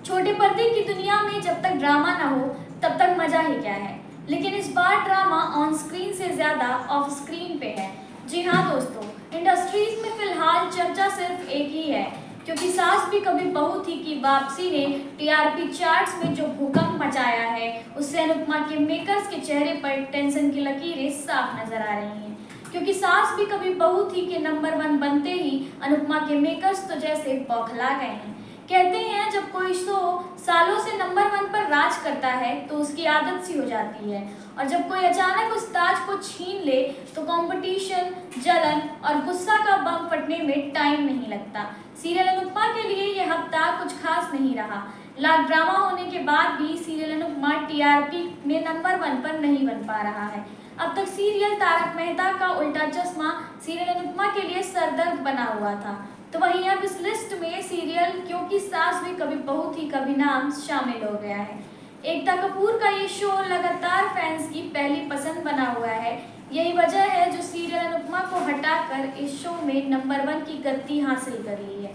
छोटे पर्दे की दुनिया में जब तक ड्रामा ना हो तब तक मजा ही क्या है। लेकिन इस बार ड्रामा ऑन स्क्रीन से ज्यादा ऑफ स्क्रीन पे है। जी हाँ दोस्तों, इंडस्ट्रीज में फिलहाल चर्चा सिर्फ एक ही है, क्योंकि सास भी कभी बहू थी की वापसी ने टीआरपी चार्ट्स में जो भूकंप मचाया है, उससे अनुपमा के मेकर्स के चेहरे पर टेंशन की लकीरें साफ नजर आ रही हैं। क्योंकि सास भी कभी बहू थी के नंबर 1 बनते ही अनुपमा के मेकर्स तो जैसे बौखला गए हैं। कहते हैं जब कोई शो सालों से नंबर 1 पर राज करता है तो उसकी आदत सी हो जाती है, और जब कोई अचानक उस ताज को छीन ले तो कंपटीशन, जलन और गुस्सा का बम फटने में टाइम नहीं लगता। सीरियल अनुपमा के लिए यह हफ्ता कुछ खास नहीं रहा। लाख ड्रामा होने के बाद भी सीरियल अनुपमा टीआरपी में नंबर 1 पर नहीं बन पा रहा है। अब तक सीरियल तारक मेहता का उल्टा चश्मा सीरियल अनुपमा के लिए सरदर्द बना हुआ था, तो वहीं अब इस लिस्ट में सीरियल क्योंकि सास भी कभी बहू थी कभी नाम शामिल हो गया है। एकता कपूर का ये शो लगातार फैंस की पहली पसंद बना हुआ है। यही वजह है जो सीरियल अनुपमा को हटाकर इस शो में नंबर 1 की गद्दी हासिल कर ली है।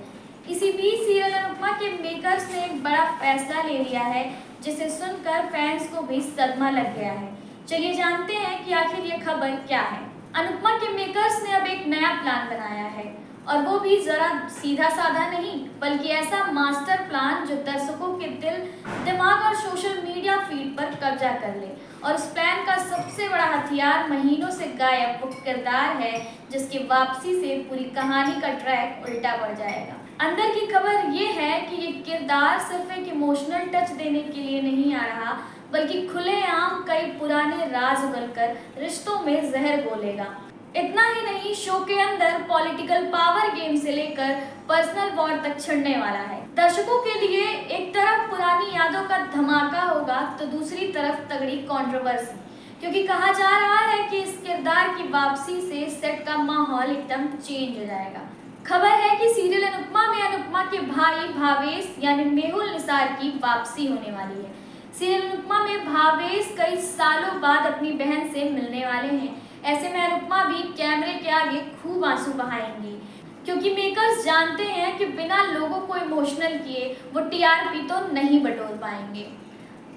इसी बीच सीरियल अनुपमा के मेकर्स ने एक बड़ा फैसला ले लिया है, जिसे सुनकर फैंस को भी सदमा लग गया है। चलिए जानते हैं कि आखिर ये खबर क्या है। अनुपमा के मेकर्स ने अब एक नया प्लान बनाया है, और वो भी जरा सीधा साधा नहीं, बल्कि ऐसा मास्टर प्लान जो दर्शकों के दिल, दिमाग और सोशल मीडिया फीड पर कब्जा कर ले। और इस प्लान का सबसे बड़ा हथियार महीनों से गायब वो किरदार है, जिसकी वापसी से पूरी कहानी का ट्रैक उल्टा पड़ जाएगा। अंदर की खबर ये है कि ये किरदार सिर्फ एक इमोशनल टच देने के लिए नहीं आ रहा, बल्कि खुलेआम कई पुराने राज उगलकर रिश्तों में जहर घोलेगा। इतना ही नहीं, शो के अंदर पॉलिटिकल पावर गेम से लेकर पर्सनल वॉर तक छिड़ने वाला है। दर्शकों के लिए एक तरफ पुरानी यादों का धमाका होगा तो दूसरी तरफ तगड़ी कंट्रोवर्सी, क्योंकि कहा जा रहा है कि इस किरदार की वापसी से सेट का माहौल एकदम चेंज हो जाएगा। खबर है कि सीरियल अनुपमा में अनुपमा के भाई भावेश यानी मेहुल निसार की वापसी होने वाली है। सीरियल अनुपमा में भावेश कई सालों बाद अपनी बहन से मिलने वाले हैं। ऐसे में अनुपमा भी कैमरे के आगे खूब आंसू बहाएंगी, क्योंकि मेकर्स जानते हैं कि बिना लोगों को इमोशनल किए वो टीआरपी तो नहीं बटोर पाएंगे।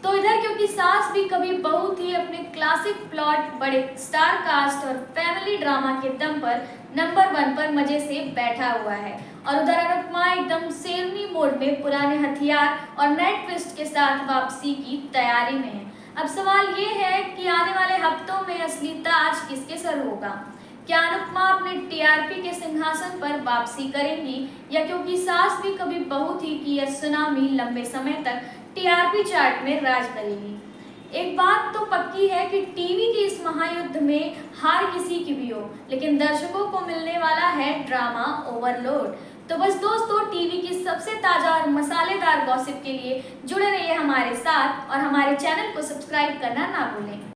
तो इधर क्योंकि सास भी कभी बहू थी अपने क्लासिक प्लॉट, बड़े स्टार कास्ट और फैमिली ड्रामा के दम पर नंबर 1 पर मजे से बैठा हुआ है, और उधर अनुपमा एकदम शेरनी मोड में पुराने हथियार और नए ट्विस्ट के साथ वापसी की तैयारी में है। अब सवाल ये है कि आने वाले हफ्तों में असली ताज किसके सर होगा। क्या अनुपमा अपने टीआरपी के सिंहासन पर वापसी करेंगी, या क्योंकि सास भी कभी बहू थी कि यह सुनामी लंबे समय तक टीआरपी चार्ट में राज करेगी। एक बात तो पक्की है कि टीवी के इस महायुद्ध में हार किसी की भी हो, लेकिन दर्शकों को मिलने वाला है ड्रामा ओवरलोड। तो बस दोस्तों, टीवी की सबसे ताजा और मसालेदार गॉसिप के लिए जुड़े रहिए हमारे साथ, और हमारे चैनल को सब्सक्राइब करना ना भूलें।